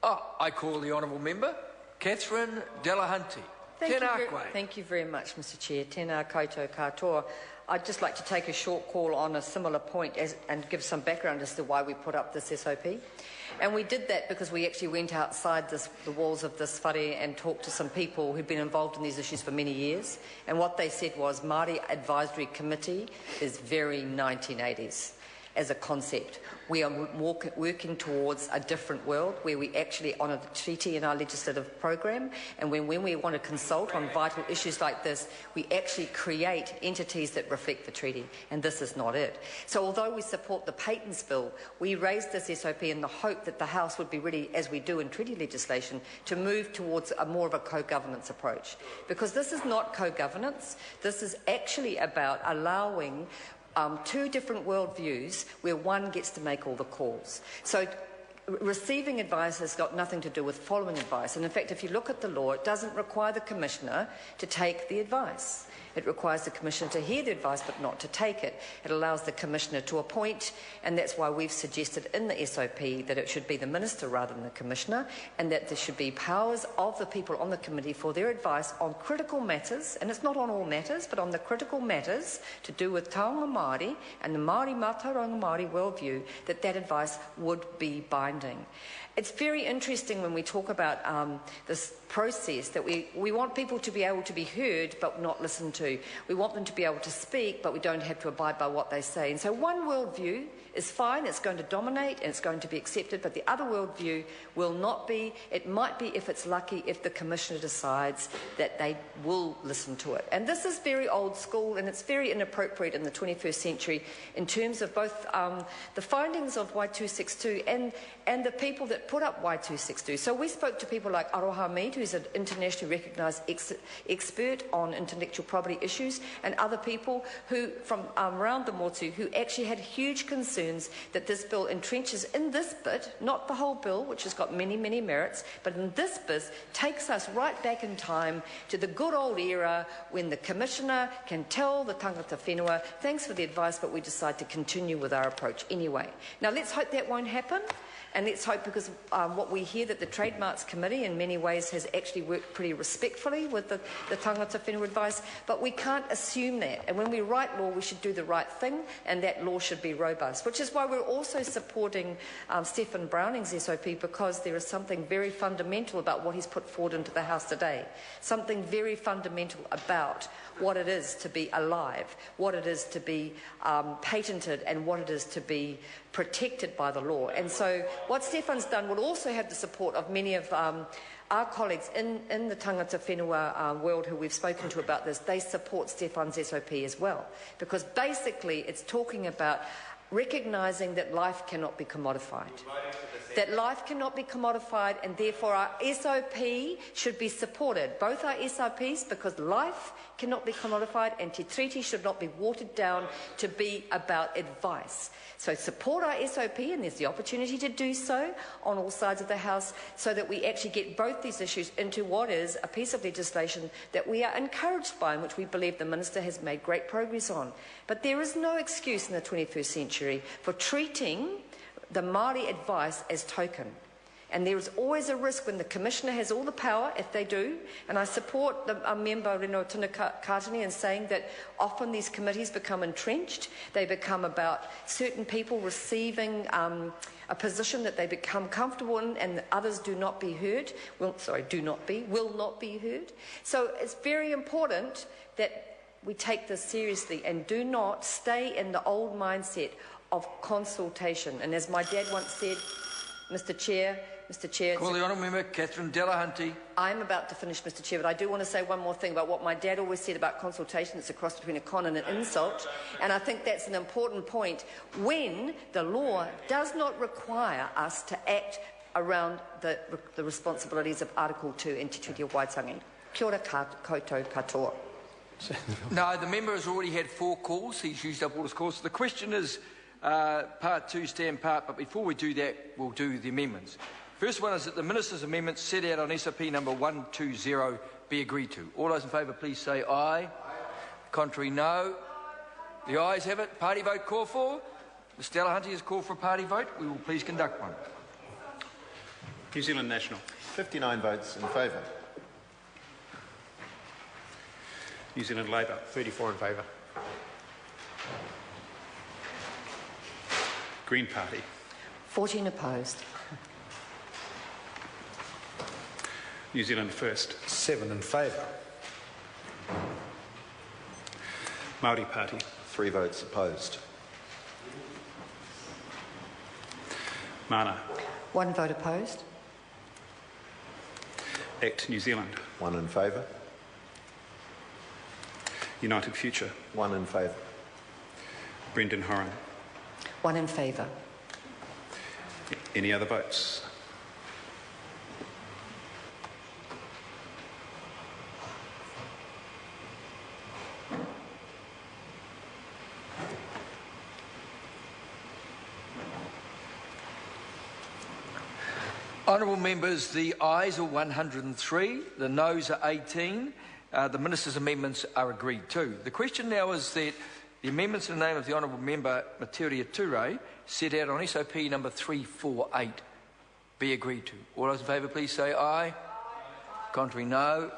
I call the honourable member, Catherine Delahunty. Thank you very much, Mr Chair. Tēnā koutou katoa. I'd just like to take a short call on a similar point and give some background as to why we put up this SOP. And we did that because we actually went outside the walls of this whare and talked to some people who've been involved in these issues for many years. And what they said was Māori Advisory Committee is very 1980s. As a concept. We are working towards a different world where we actually honour the treaty in our legislative program, and when we want to consult on vital issues like this, we actually create entities that reflect the treaty, and this is not it. So although we support the patents bill, we raised this SOP in the hope that the House would be ready, as we do in treaty legislation, to move towards a more of a co-governance approach. Because this is not co-governance, this is actually about allowing two different worldviews where one gets to make all the calls. So receiving advice has got nothing to do with following advice. And in fact, if you look at the law, it doesn't require the Commissioner to take the advice. It requires the Commissioner to hear the advice but not to take it. It allows the Commissioner to appoint, and that's why we've suggested in the SOP that it should be the Minister rather than the Commissioner, and that there should be powers of the people on the committee for their advice on critical matters, and it's not on all matters, but on the critical matters to do with taonga Māori and the Māori Mātauranga Māori worldview, that advice would be binding. It's very interesting when we talk about this process that we want people to be able to be heard but not listened to. We want them to be able to speak, but we don't have to abide by what they say. And so one worldview is fine, it's going to dominate and it's going to be accepted, but the other worldview will not be. It might be, if it's lucky, if the Commissioner decides that they will listen to it. And this is very old school, and it's very inappropriate in the 21st century in terms of both the findings of Y262 and the people that put up Y262. So we spoke to people like Aroha Mead, who's an internationally recognised expert on intellectual property issues, and other people who from around the Motu who actually had huge concerns that this bill entrenches in this bit, not the whole bill, which has got many, many merits, but in this bit takes us right back in time to the good old era when the Commissioner can tell the tangata whenua, thanks for the advice, but we decide to continue with our approach anyway. Now let's hope that won't happen. And let's hope, because what we hear that the Trademarks Committee in many ways has actually worked pretty respectfully with the tangata whenua advice, but we can't assume that. And when we write law, we should do the right thing, and that law should be robust, which is why we're also supporting Stephen Browning's SOP, because there is something very fundamental about what he's put forward into the House today, something very fundamental about what it is to be alive, what it is to be patented, and what it is to be protected by the law. And so what Stefan's done will also have the support of many of our colleagues in the tangata whenua world who we've spoken to about this. They support Stefan's SOP as well, because basically it's talking about recognising that life cannot be commodified. That life cannot be commodified, and therefore our SOP should be supported. Both our SOPs, because life cannot be commodified, and Te Treaty should not be watered down to be about advice. So support our SOP, and there's the opportunity to do so on all sides of the House, so that we actually get both these issues into what is a piece of legislation that we are encouraged by, and which we believe the Minister has made great progress on. But there is no excuse in the 21st century for treating the Māori advice as token. And there is always a risk when the Commissioner has all the power, if they do, and I support the member Reno Tuna Katani in saying that often these committees become entrenched. They become about certain people receiving a position that they become comfortable in, and others do not be heard. Will not be heard. So it's very important that we take this seriously and do not stay in the old mindset of consultation. And as my dad once said, Mr Chair, call the honourable member, Catherine Delahunty. I'm about to finish, Mr Chair, but I do want to say one more thing about what my dad always said about consultation. It's a cross between a con and an insult, and I think that's an important point. When the law does not require us to act around the responsibilities of Article 2 in Te Treaty of Waitangi. Kia ora koutou katoa. No, the member has already had 4 calls. He's used up all his calls. So the question is part 2, stand part, but before we do that, we'll do the amendments. First one is that the Minister's amendments set out on SOP number 120 be agreed to. All those in favour, please say aye. Contrary, no. The ayes have it. Party vote called for. Mr Delahunty has called for a party vote. We will please conduct one. New Zealand National. 59 votes in favour. New Zealand Labour. 34 in favour. Green Party. 14 opposed. New Zealand First. 7 in favour. Māori Party. 3 votes opposed. Mana. 1 vote opposed. ACT New Zealand. 1 in favour. United Future. 1 in favour. Brendan Horan. 1 in favour. Any other votes? Honourable members, the ayes are 103, the noes are 18. The Minister's amendments are agreed to. The question now is that the amendments in the name of the Honourable Member Materia Ture, set out on SOP number 348, be agreed to. All those in favour, please say aye. Contrary, no.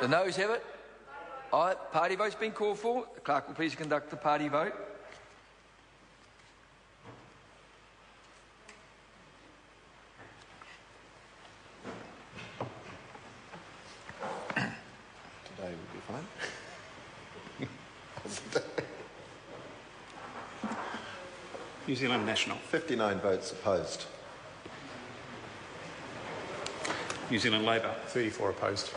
The noes have it. Aye. Party vote's been called for. The clerk will please conduct the party vote. Today would be fine. New Zealand National. 59 votes opposed. New Zealand Labour. 34 opposed.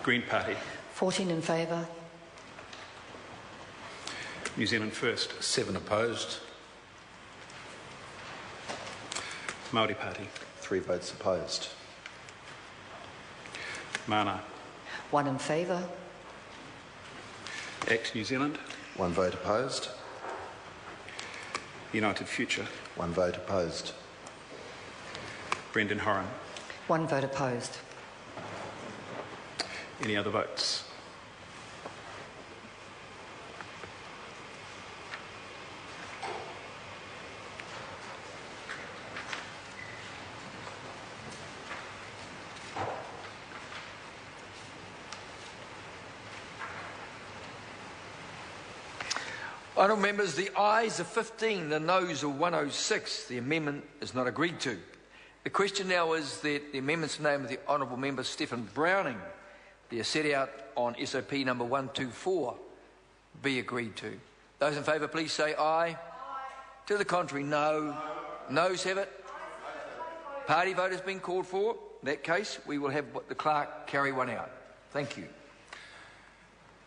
Green Party. 14 in favour. New Zealand First. 7 opposed. Māori Party. 3 votes opposed. Mana. 1 in favour. ACT New Zealand. 1 vote opposed. United Future. 1 vote opposed. Brendan Horan. 1 vote opposed. Any other votes? Honourable members, the ayes are 15, the noes are 106. The amendment is not agreed to. The question now is that the amendments in the name of the Honourable Member Stephen Browning, they are set out on SOP number 124, be agreed to. Those in favour, please say aye. Aye. To the contrary, no. Noes have it. Party vote has been called for. In that case, we will have the clerk carry one out. Thank you.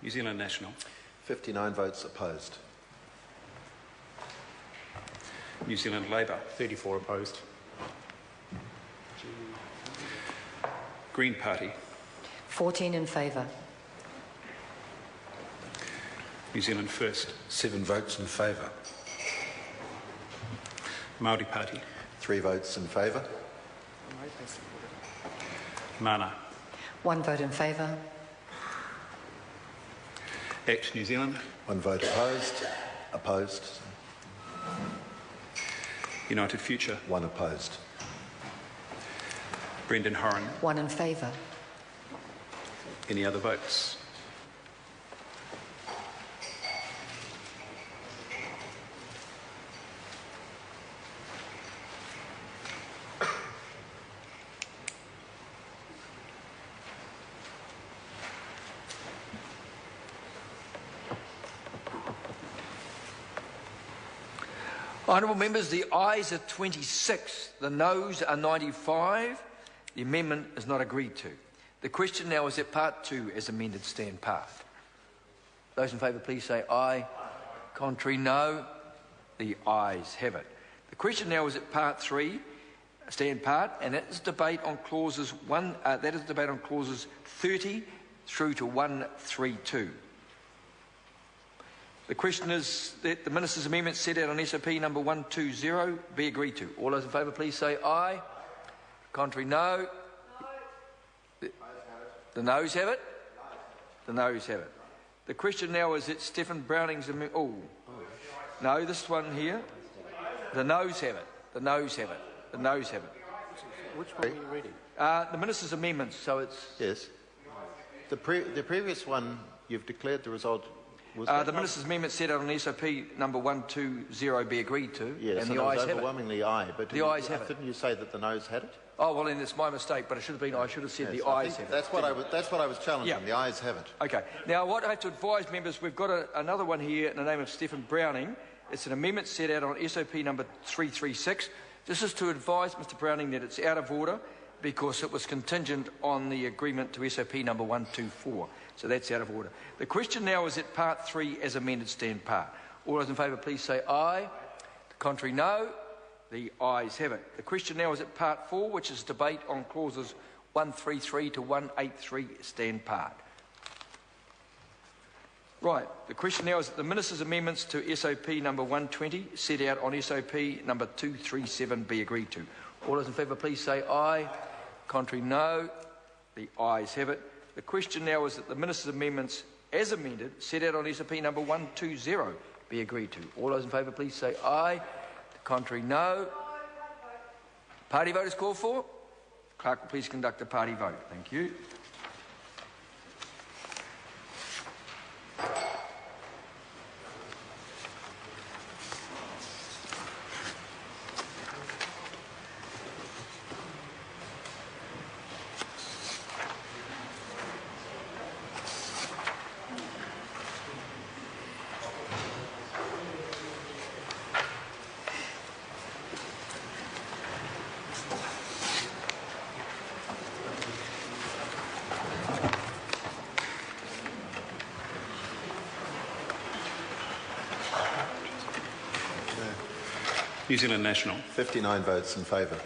New Zealand National. 59 votes opposed. New Zealand Labour. 34 opposed. Green Party. 14 in favour. New Zealand First. 7 votes in favour. Māori Party. 3 votes in favour. Mana. 1 vote in favour. ACT New Zealand. 1 vote opposed. Opposed. United Future. 1 opposed. Brendan Horan. 1 in favour. Any other votes? Honourable members, the ayes are 26, the noes are 95. The amendment is not agreed to. The question now is that Part 2 as amended stand part. Those in favour, please say aye. Contrary, no. The ayes have it. The question now is that Part 3 stand part, and that is debate on clauses 30 through to 132. The question is that the Minister's amendment set out on SOP number 120 be agreed to. All those in favour, please say aye. Contrary, no. The noes have it. The noes have it. The question now is that Stephen Browning's amendment. Oh, no, this one here. The noes have it. The noes have it. The noes have it. Which one are you reading? The Minister's amendments, so it's... Yes. The previous one, you've declared the result. Was the Minister's amendment set out on SOP number 120 be agreed to, yes, and the ayes have it. overwhelmingly aye. But The ayes have it. Didn't you say that the noes had it? Oh, well, then it's my mistake, but it should have been, I should have said Yes, the I ayes think have it. that's what I was challenging. Yeah. The ayes have it. Okay. Now, what I have to advise members, we've got another one here in the name of Stephen Browning. It's an amendment set out on SOP number 336. This is to advise Mr Browning that it's out of order because it was contingent on the agreement to SOP number 124. So that's out of order. The question now is that Part 3 as amended stand part. All those in favour please say aye. The contrary no. The ayes have it. The question now is at Part 4, which is debate on clauses 133 to 183 stand part. Right, the question now is that the Minister's amendments to SOP number 120 set out on SOP number 237 be agreed to. All those in favour please say aye. Contrary no. The ayes have it. The question now is that the Minister's amendments as amended set out on SOP number 120 be agreed to. All those in favour please say aye. Contrary, no. Party vote is called for. Clerk will please conduct a party vote. Thank you. New Zealand National. 59 votes in favour.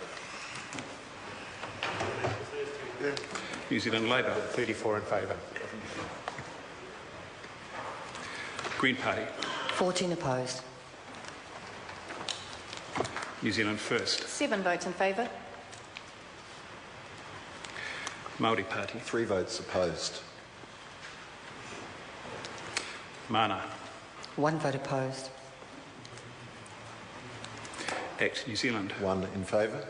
New Zealand Labour. 34 in favour. Green Party. 14 opposed. New Zealand First. 7 votes in favour. Māori Party. 3 votes opposed. Mana. 1 vote opposed. Act New Zealand. 1 in favour.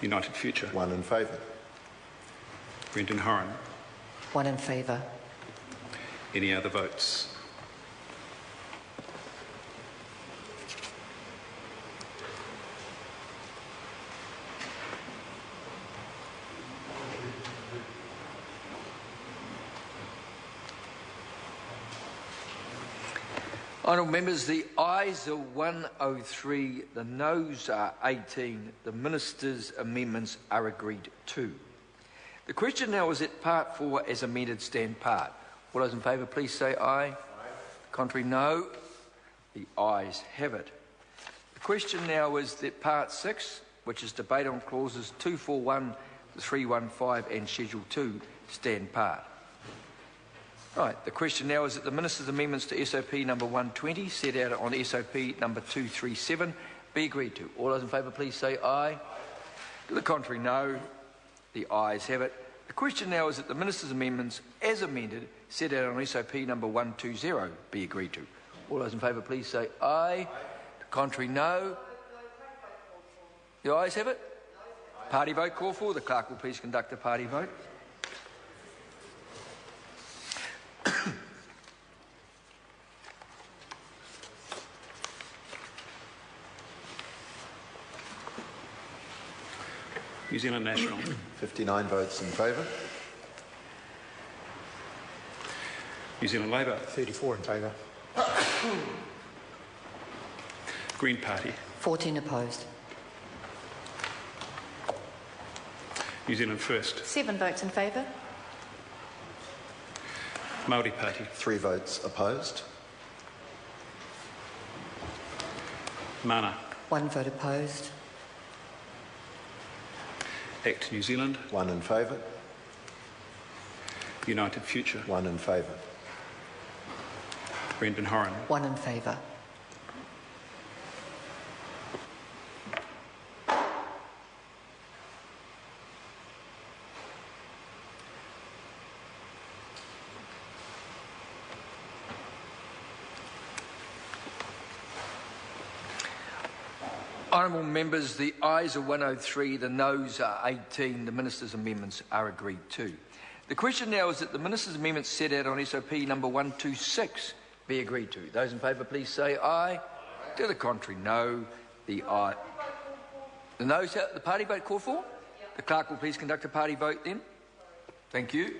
United Future. 1 in favour. Brendan Horan. 1 in favour. Any other votes? Honourable members, the ayes are 103, the noes are 18. The Minister's amendments are agreed to. The question now is at Part 4 as amended stand part. All those in favour please say aye. Aye. Contrary no. The ayes have it. The question now is that Part 6, which is debate on clauses 241 to 315 and Schedule 2, stand part. Right, the question now is that the Minister's amendments to SOP number 120 set out on SOP number 237 be agreed to. All those in favour please say aye. To the contrary, no. The ayes have it. The question now is that the Minister's amendments as amended set out on SOP number 120 be agreed to. All those in favour please say aye. To the contrary, no. The ayes have it. Party vote call for. The clerk will please conduct a party vote. New Zealand National. 59 votes in favour. New Zealand Labour. 34 in favour. Green Party. 14 opposed. New Zealand First. 7 votes in favour. Māori Party. 3 votes opposed. Mana. 1 vote opposed. Act New Zealand. 1 in favour. United Future. 1 in favour. Brendan Horan. 1 in favour. Honourable members, the ayes are 103, the noes are 18. The Minister's amendments are agreed to. The question now is that the Minister's amendments set out on SOP number 126 be agreed to. Those in favour, please say aye. To the contrary, no. The noes, the party vote called for? The clerk will please conduct a party vote then. Thank you.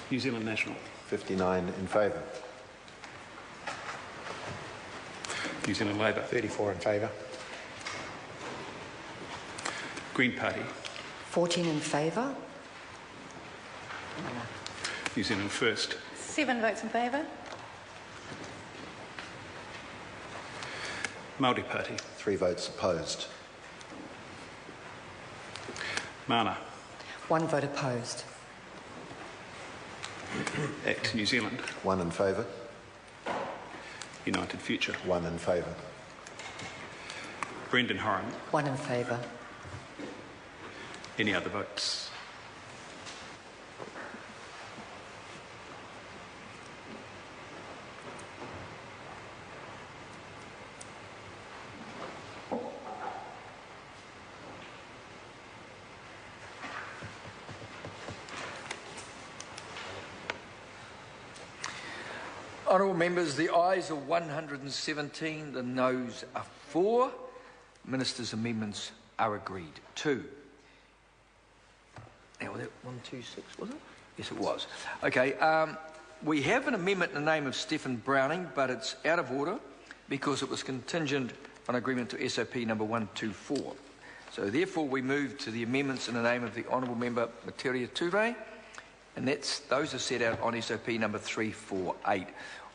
New Zealand National. 59 in favour. New Zealand Labour. 34 in favour. Green Party. 14 in favour. New Zealand First. 7 votes in favour. Māori Party. 3 votes opposed. Mana. 1 vote opposed. ACT New Zealand. 1 in favour. United Future. 1 in favour. Brendan Horan. 1 in favour. Any other votes? Honourable members, the ayes are 117, the noes are 4. Minister's amendments are agreed to. Now, was that 126, was it? Yes, it was. Okay, we have an amendment in the name of Stephen Browning, but it's out of order because it was contingent on agreement to SOP number 124. So therefore, we move to the amendments in the name of the Honourable Member Materia Ture, and those are set out on SOP number 348.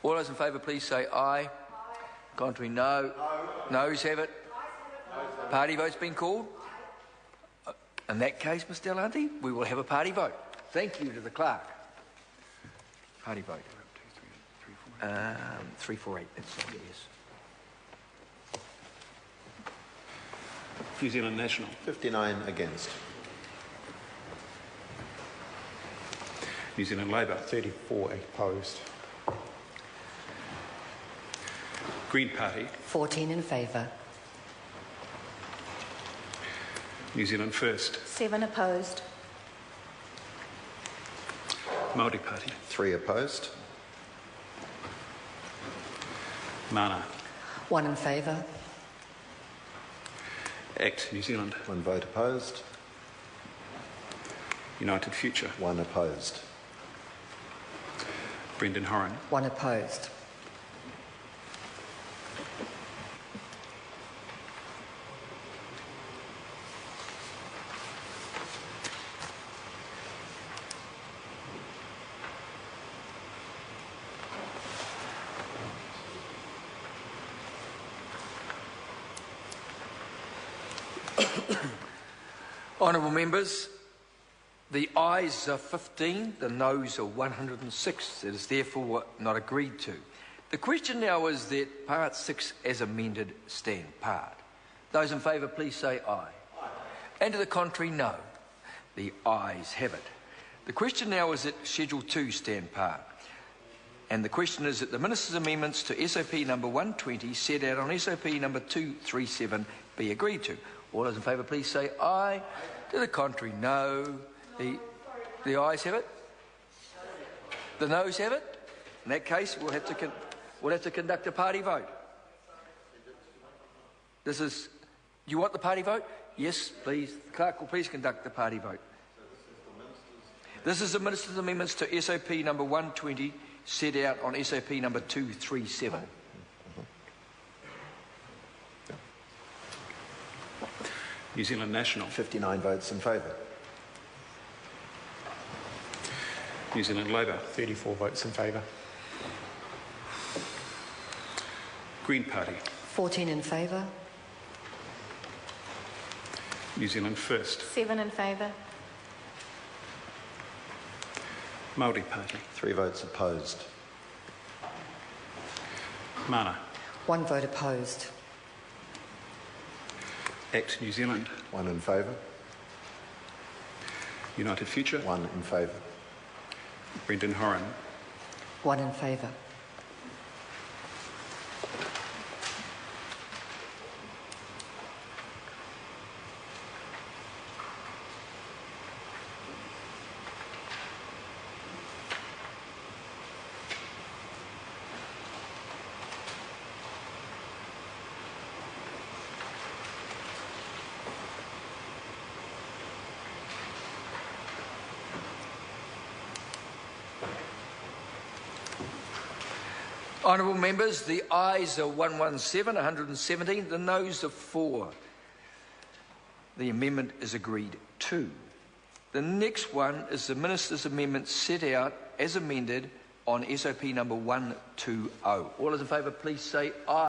All those in favour, please say aye. Contrary, no. Noes have it. Party vote's been called. In that case, Mr. Delante, we will have a party vote. Thank you to the clerk. Party vote. 348, that's right, yes. New Zealand National. 59 against. New Zealand Labour. 34 opposed. Green Party. 14 in favour. New Zealand First. 7 opposed. Māori Party. 3 opposed. Mana. 1 in favour. ACT New Zealand. 1 vote opposed. United Future. 1 opposed. Brendan Horan. 1 opposed. Honourable members, the ayes are 15, the noes are 106. It is therefore not agreed to. The question now is that Part 6 as amended stand part. Those in favour, please say aye. And to the contrary, no. The ayes have it. The question now is that Schedule 2 stand part. And the question is that the Minister's amendments to SOP number 120 set out on SOP number 237 be agreed to. All those in favour, please say aye. To the contrary, no. The ayes have it. The noes have it. In that case, we'll have to conduct a party vote. Do you want the party vote? Yes, please. The clerk will please conduct the party vote. This is the Minister's amendments to SOP number 120 set out on SOP number 237. New Zealand National. 59 votes in favour. New Zealand Labour. 34 votes in favour. Green Party. 14 in favour. New Zealand First. 7 in favour. Māori Party. 3 votes opposed. Mana. 1 vote opposed. ACT New Zealand. 1 in favour. United Future. 1 in favour. Brendan Horan. 1 in favour. Honourable members, the ayes are 117, the noes are 4. The amendment is agreed to. The next one is the Minister's amendment set out as amended on SOP number 120. All those in favour, please say aye.